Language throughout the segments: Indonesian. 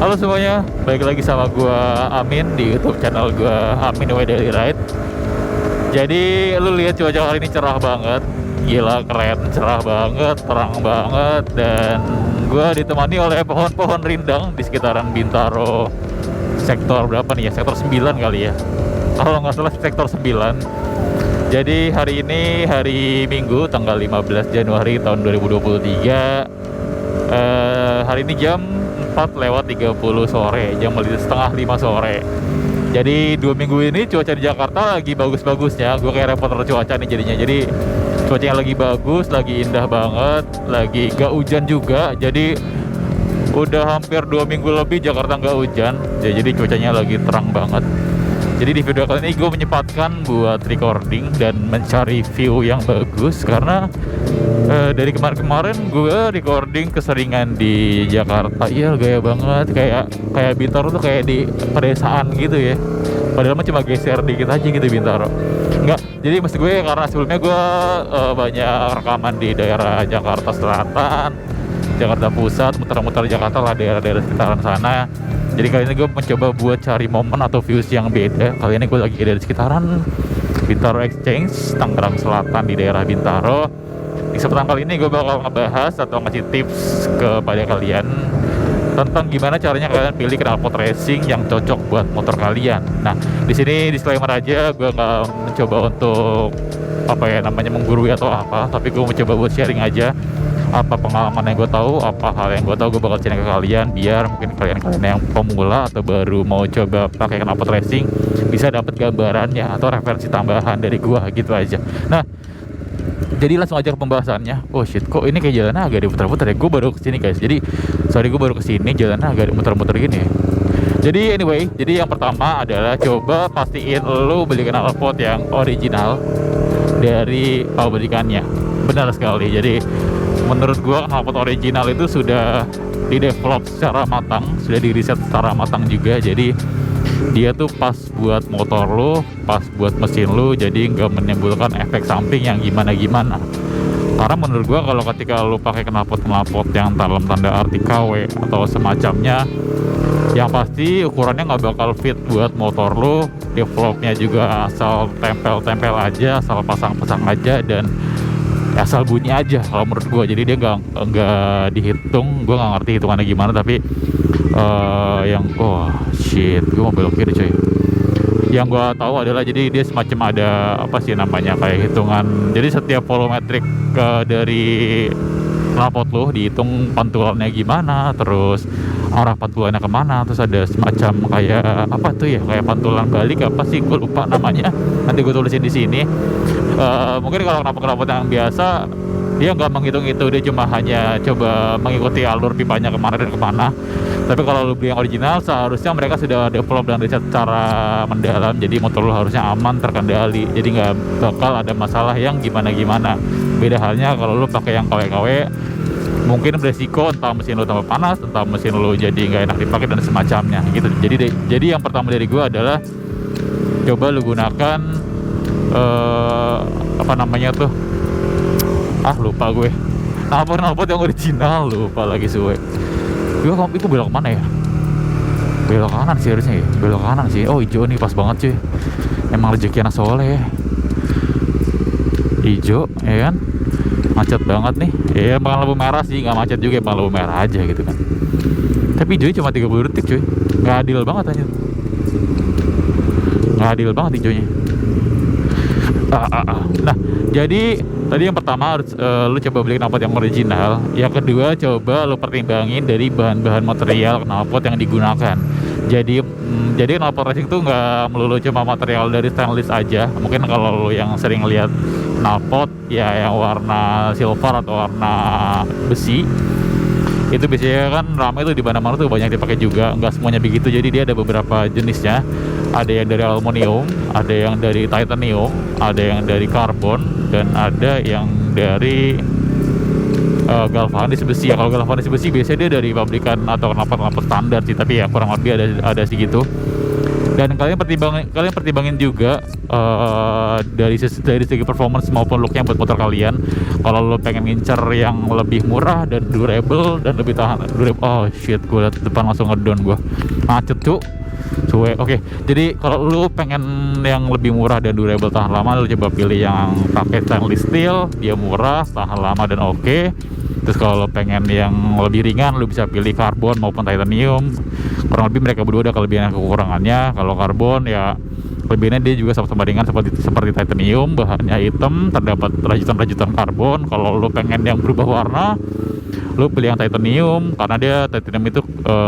Halo semuanya, balik lagi sama gua Amin di YouTube channel gua Amin Way Daily Ride. Jadi lu lihat cuaca hari ini cerah banget, gila keren, cerah banget, terang banget, dan gua ditemani oleh pohon-pohon rindang di sekitaran Bintaro. Sektor berapa nih ya? Sektor 9 kali ya. Kalau nggak salah sektor 9. Jadi hari ini hari Minggu tanggal 15 Januari tahun 2023. Hari ini jam 4:30 sore, jam setengah 5 sore. Jadi 2 minggu ini cuaca di Jakarta lagi bagus-bagusnya. Gue kayak reporter cuaca nih jadinya. Jadi cuacanya lagi bagus, lagi indah banget, lagi gak hujan juga. Jadi udah hampir 2 minggu lebih Jakarta gak hujan. Jadi cuacanya lagi terang banget. Jadi di video kali ini gue menyempatkan buat recording dan mencari view yang bagus. Karena dari kemarin-kemarin gue recording keseringan di Jakarta. Iya gaya banget, kayak Bintaro tuh kayak di pedesaan gitu ya. Padahal mah cuma geser dikit aja gitu Bintaro. Enggak, jadi maksud gue karena sebelumnya gue banyak rekaman di daerah Jakarta Selatan, Jakarta Pusat, muter-muter Jakarta lah, daerah-daerah sekitaran sana. Jadi kali ini gue mencoba buat cari momen atau views yang beda. Kali ini gue lagi ada di sekitaran Bintaro Exchange, Tangerang Selatan di daerah Bintaro. Di kesempatan kali ini gue bakal ngebahas atau ngasih tips kepada kalian tentang gimana caranya kalian pilih knalpot racing yang cocok buat motor kalian. Nah, di sini disclaimer aja, gue nggak mencoba untuk menggurui atau apa, tapi gue mencoba buat sharing aja apa pengalaman yang gue tahu, apa hal yang gue tahu, gue bakal sharing ke kalian biar mungkin kalian yang pemula atau baru mau coba pakai knalpot racing bisa dapat gambarannya atau referensi tambahan dari gue gitu aja. Nah, jadi langsung aja ke pembahasannya. Oh shit, kok ini kayak jalannya agak diputar-putar ya. Gue baru kesini guys. Jadi sorry, gue baru kesini, jalannya agak diputar-putar gini ya. Jadi anyway, jadi yang pertama adalah coba pastiin lo beli knalpot yang original dari pabrikannya. Benar sekali. Jadi menurut gue knalpot original itu sudah di-develop secara matang, sudah di-riset secara matang juga. Jadi dia tuh pas buat motor lo, pas buat mesin lo, jadi nggak menimbulkan efek samping yang gimana-gimana. Karena menurut gua kalau ketika lo pakai knalpot yang dalam tanda arti KW atau semacamnya, yang pasti ukurannya nggak bakal fit buat motor lo. Developnya juga asal tempel-tempel aja, asal pasang-pasang aja, dan asal bunyi aja kalau menurut gua. Jadi dia nggak dihitung, gua nggak ngerti hitungannya gimana, tapi gue mau belok kiri coy. Yang gue tahu adalah jadi dia semacam ada kayak hitungan. Jadi setiap volumetrik dari knalpot lo dihitung pantulannya gimana, terus arah pantulannya kemana, terus ada semacam kayak kayak pantulan balik gue lupa namanya. Nanti gue tulisin di sini. Mungkin kalau knalpot yang biasa dia nggak menghitung itu, dia cuma hanya coba mengikuti alur pipanya kemana dan kemana. Tapi kalau lu beli yang original, seharusnya mereka sudah develop dan riset secara mendalam. Jadi motor lu harusnya aman, terkendali. Jadi nggak bakal ada masalah yang gimana-gimana. Beda halnya kalau lu pakai yang KW-KW, mungkin beresiko entah mesin lu tambah panas, entah mesin lu jadi nggak enak dipakai dan semacamnya gitu. Jadi yang pertama dari gua adalah coba lu gunakan lupa gue. Knalpot yang original, lupa lagi suwe. Itu belok mana ya? Belok kanan sih harusnya ya. Belok kanan sih. Oh hijau nih, pas banget cuy. Emang rezeki anak soleh ya. Hijau ya kan. Macet banget nih. Ya emang lampu merah sih, nggak macet juga, emang lampu merah aja gitu kan. Tapi hijaunya cuma 30 detik cuy. Nggak adil banget aja. Nggak adil banget hijaunya. Nah, jadi tadi yang pertama harus lu coba beli knalpot yang original. Yang kedua, coba lu pertimbangin dari bahan-bahan material knalpot yang digunakan. Jadi knalpot racing tuh nggak melulu cuma material dari stainless aja. Mungkin kalau lu yang sering lihat knalpot ya yang warna silver atau warna besi, itu biasanya kan ramai tuh di mana-mana tuh, banyak dipakai juga. Nggak semuanya begitu, jadi dia ada beberapa jenisnya. Ada yang dari aluminium, ada yang dari titanium, ada yang dari karbon, dan ada yang dari galvanis besi. Ya kalau galvanis besi biasanya dia dari pabrikan atau knalpot standar sih, tapi ya kurang lebih ada segitu. Dan kalian pertimbangin juga dari segi performance maupun looknya buat motor kalian. Kalau lo pengen ngincer yang lebih murah dan durable dan lebih tahan durable, oh shit, gue liat depan langsung ngedown, gue macet tuh. Oke. Jadi kalau lu pengen yang lebih murah dan durable tahan lama, lu coba pilih yang pakai stainless steel, dia murah, tahan lama dan oke. Terus kalau pengen yang lebih ringan, lu bisa pilih karbon maupun titanium. Kurang lebih mereka berdua ada kelebihan dan kekurangannya. Kalau karbon ya kelebihannya dia juga sama-sama ringan seperti titanium, bahannya hitam, terdapat rajutan-rajutan karbon. Kalau lu pengen yang berubah warna, lu pilih yang titanium karena dia titanium itu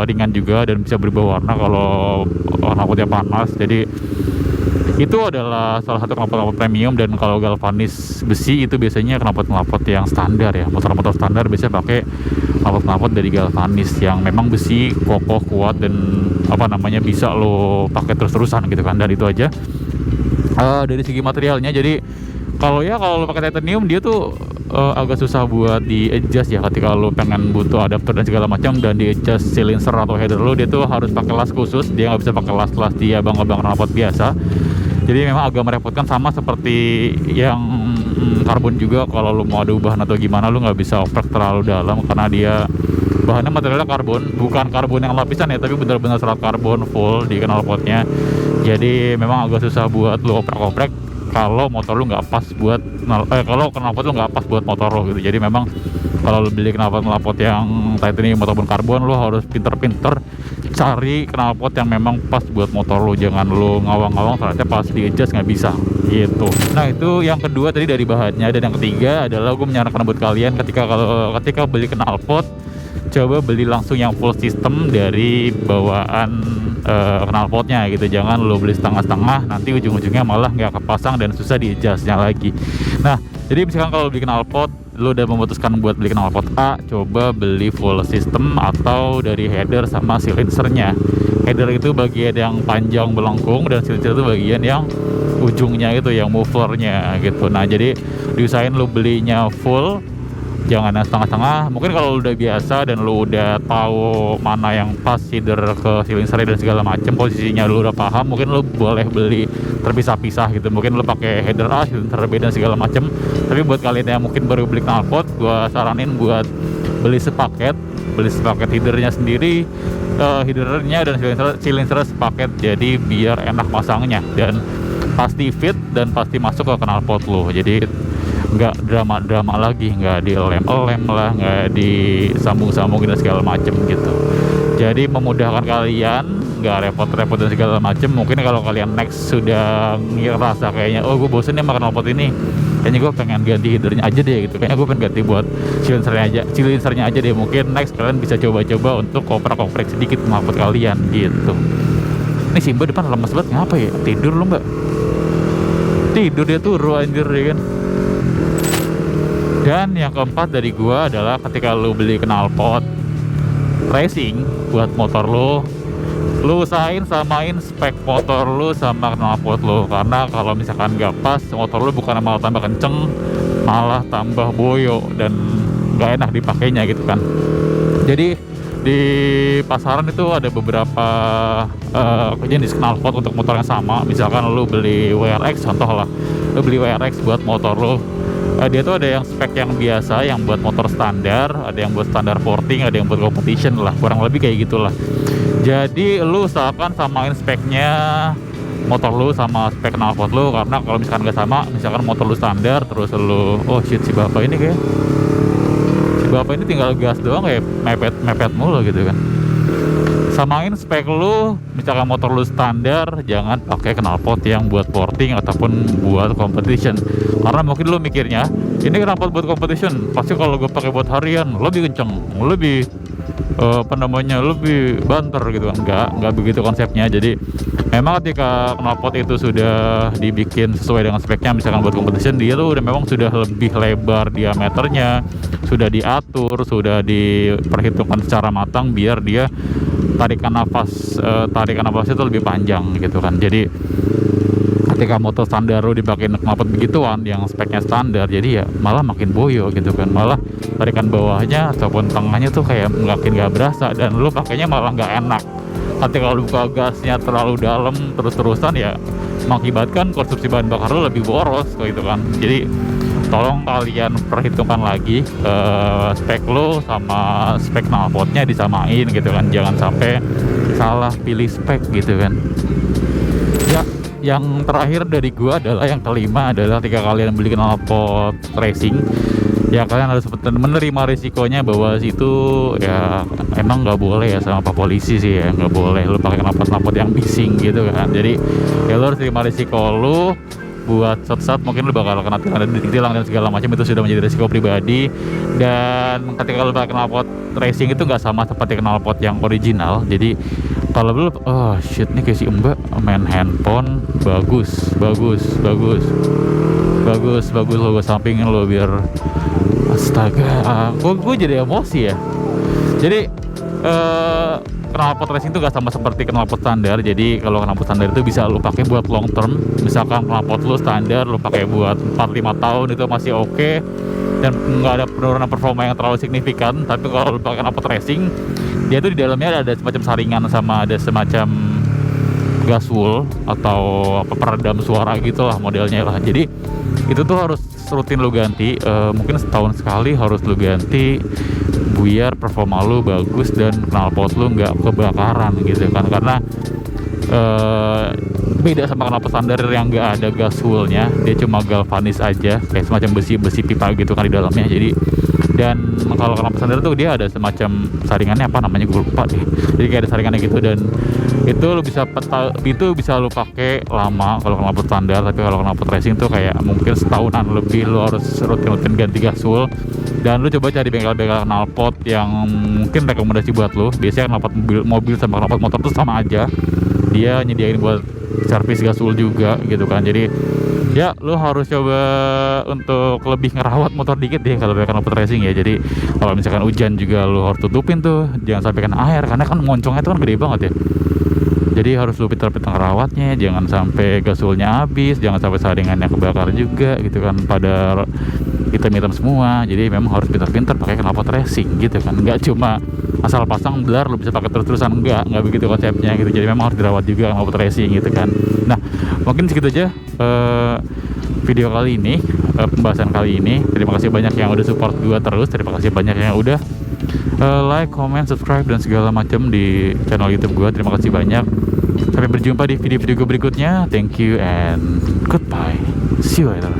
ringan juga dan bisa berubah warna kalau knalpotnya panas. Jadi itu adalah salah satu knalpot premium. Dan kalau galvanis besi itu biasanya knalpot yang standar ya, motor-motor standar biasanya pakai knalpot dari galvanis yang memang besi, kokoh, kuat, dan bisa lo pakai terus-terusan gitu kan. Dan itu aja dari segi materialnya. Jadi kalau lo pakai titanium, dia tuh agak susah buat di adjust ya ketika lo pengen butuh adapter dan segala macam, dan di adjust silencer atau header lo, dia tuh harus pakai las khusus. Dia nggak bisa pakai las di abang-abang knalpot biasa. Jadi memang agak merepotkan, sama seperti yang karbon juga. Kalau lo mau ada ubahan atau gimana, lo nggak bisa oprek terlalu dalam karena dia bahannya materialnya karbon, bukan karbon yang lapisan ya, tapi benar-benar serat karbon full di knalpotnya. Jadi memang agak susah buat lo oprek-oprek kalau motor lu nggak pas buat kalau knalpot lu nggak pas buat motor lo gitu. Jadi memang kalau lu beli knalpot yang titanium ataupun karbon, lu harus pinter-pinter cari knalpot yang memang pas buat motor lu. Jangan lu ngawang-ngawang ternyata pas di adjust nggak bisa gitu. Nah itu yang kedua tadi dari bahannya. Dan yang ketiga adalah gue menyarankan buat kalian ketika beli knalpot, coba beli langsung yang full system dari bawaan knalpotnya gitu. Jangan lo beli setengah-setengah, nanti ujung-ujungnya malah nggak kepasang dan susah di adjustnya lagi. Nah jadi misalkan kalau beli knalpot, lo udah memutuskan buat beli knalpot A, coba beli full system atau dari header sama silencernya. Header itu bagian yang panjang melengkung, dan silencer itu bagian yang ujungnya itu yang mufflernya gitu. Nah jadi diusahain lo belinya full, jangan yang setengah-setengah. Mungkin kalau lu udah biasa dan lu udah tahu mana yang pas header ke silencer dan segala macam, posisinya lu udah paham, mungkin lu boleh beli terpisah-pisah gitu. Mungkin lu pakai header A, silencer B dan segala macam. Tapi buat kalian yang mungkin baru beli knalpot, gua saranin buat beli sepaket headernya sendiri, headernya dan silencer sepaket. Jadi biar enak pasangnya dan pasti fit dan pasti masuk ke knalpot lu. Jadi nggak drama lagi, nggak dilem-lem lah, nggak disambung-sambungin dan segala macem gitu. Jadi memudahkan kalian, nggak repot-repot dan segala macem. Mungkin kalau kalian next sudah ngerasa kayaknya, oh gue bosen nih makan knalpot ini, kayaknya gue pengen ganti headernya aja deh gitu, kayaknya gue pengen ganti buat silencernya aja deh. Mungkin next kalian bisa coba-coba untuk koprek sedikit knalpot kalian gitu. Ini si Mbak depan lemes banget, ngapa ya? Tidur lo Mbak? Tidur dia turu anjir ya kan. Dan yang keempat dari gua adalah ketika lu beli knalpot racing buat motor lu usahain samain spek motor lu sama knalpot lu. Karena kalau misalkan gak pas, motor lu bukan malah tambah kenceng, malah tambah boyo dan gak enak dipakainya gitu kan. Jadi di pasaran itu ada beberapa jenis knalpot untuk motor yang sama. Misalkan lu beli WRX, contoh lah, lu beli WRX buat motor lu, dia tuh ada yang spek yang biasa, yang buat motor standar, ada yang buat standar porting, ada yang buat competition lah, kurang lebih kayak gitulah. Jadi lu usahakan samain speknya motor lu sama spek knalpot lu. Karena kalau misalkan nggak sama, misalkan motor lu standar terus lu, oh shit, si bapak ini tinggal gas doang kayak mepet mulu gitu kan. Samain spek lu, misalkan motor lu standar, jangan pakai knalpot yang buat porting ataupun buat competition. Karena mungkin lu mikirnya ini knalpot buat competition, pasti kalau gue pakai buat harian lebih kenceng, lebih lebih banter gitu kan. Enggak begitu konsepnya. Jadi memang ketika knalpot itu sudah dibikin sesuai dengan speknya, misalkan buat competition, dia tuh memang sudah lebih lebar diameternya, sudah diatur, sudah diperhitungkan secara matang biar dia tarikan nafasnya itu lebih panjang gitu kan. Jadi ketika motor standar lu dipakai knalpot begituan yang speknya standar, jadi ya malah makin boyo gitu kan. Malah tarikan bawahnya ataupun tengahnya tuh kayak makin gak berasa, dan lu pakainya malah gak enak. ketika lu buka gasnya terlalu dalam terus-terusan ya mengakibatkan konsumsi bahan bakar lu lebih boros gitu kan. Jadi tolong kalian perhitungkan lagi spek lo sama spek knalpotnya disamain gitu kan, jangan sampai salah pilih spek gitu kan. Ya, yang terakhir dari gua adalah yang kelima adalah ketika kalian beli knalpot racing ya kalian harus menerima risikonya bahwa situ ya emang nggak boleh ya sama Pak Polisi sih ya, nggak boleh lu pakai knalpot yang bising gitu kan. Jadi ya lu harus terima risiko lu buat saat mungkin lu bakal kena tilang dan segala macam, itu sudah menjadi risiko pribadi. Dan ketika lu pakai knalpot racing itu nggak sama seperti knalpot yang original. Jadi kalau lu oh shit nih kayak si Mbak main handphone bagus lo gue sampingin lo biar astaga gue jadi emosi ya. Jadi knalpot racing itu gak sama seperti knalpot standar. Jadi kalau knalpot standar itu bisa lu pakai buat long term. Misalkan knalpot lu standar lu pakai buat 4-5 tahun itu masih oke dan nggak ada penurunan performa yang terlalu signifikan. Tapi kalau lu pakai knalpot racing, dia tuh di dalamnya ada semacam saringan sama ada semacam gas wool atau apa peredam suara gitulah modelnya lah. Jadi itu tuh harus rutin lu ganti, mungkin setahun sekali harus lu ganti biar performa lu bagus dan knalpot lu nggak kebakaran gitu kan. Karena beda sama knalpot standar yang nggak ada gas woolnya, dia cuma galvanis aja kayak semacam besi pipa gitu kan di dalamnya. Jadi dan kalau knalpot standar tuh dia ada semacam saringannya, apa namanya gue lupa deh. Jadi kayak ada saringannya gitu dan itu lu bisa lu pakai lama kalau knalpot standar. Tapi kalau knalpot racing tuh kayak mungkin setahunan lebih lu harus rutin ganti gas wool. Dan lu coba cari bengkel-bengkel knalpot yang mungkin rekomendasi buat lu. Biasanya knalpot mobil sama knalpot motor tuh sama aja, dia nyediain buat servis gas wool juga gitu kan. Jadi ya lu harus coba untuk lebih ngerawat motor dikit deh kalau pakai knalpot racing ya. Jadi kalau misalkan hujan juga lu harus tutupin tuh, jangan sampai kena air karena kan moncongnya itu kan gede banget ya. Jadi harus lu pintar-pintar ngerawatnya, jangan sampai gas woolnya habis, jangan sampai saringannya kebakar juga gitu kan, pada hitam-hitam semua. Jadi memang harus pintar-pintar pakai knalpot racing gitu kan. Nggak cuma asal pasang blar lu bisa pakai terus-terusan, nggak begitu konsepnya gitu. Jadi memang harus dirawat juga knalpot racing gitu kan. Nah mungkin segitu aja video kali ini, pembahasan kali ini. Terima kasih banyak yang udah support gua terus, terima kasih banyak yang udah like, comment, subscribe dan segala macam di channel YouTube gua. Terima kasih banyak. Sampai berjumpa di video-video gue berikutnya. Thank you and goodbye. See you later.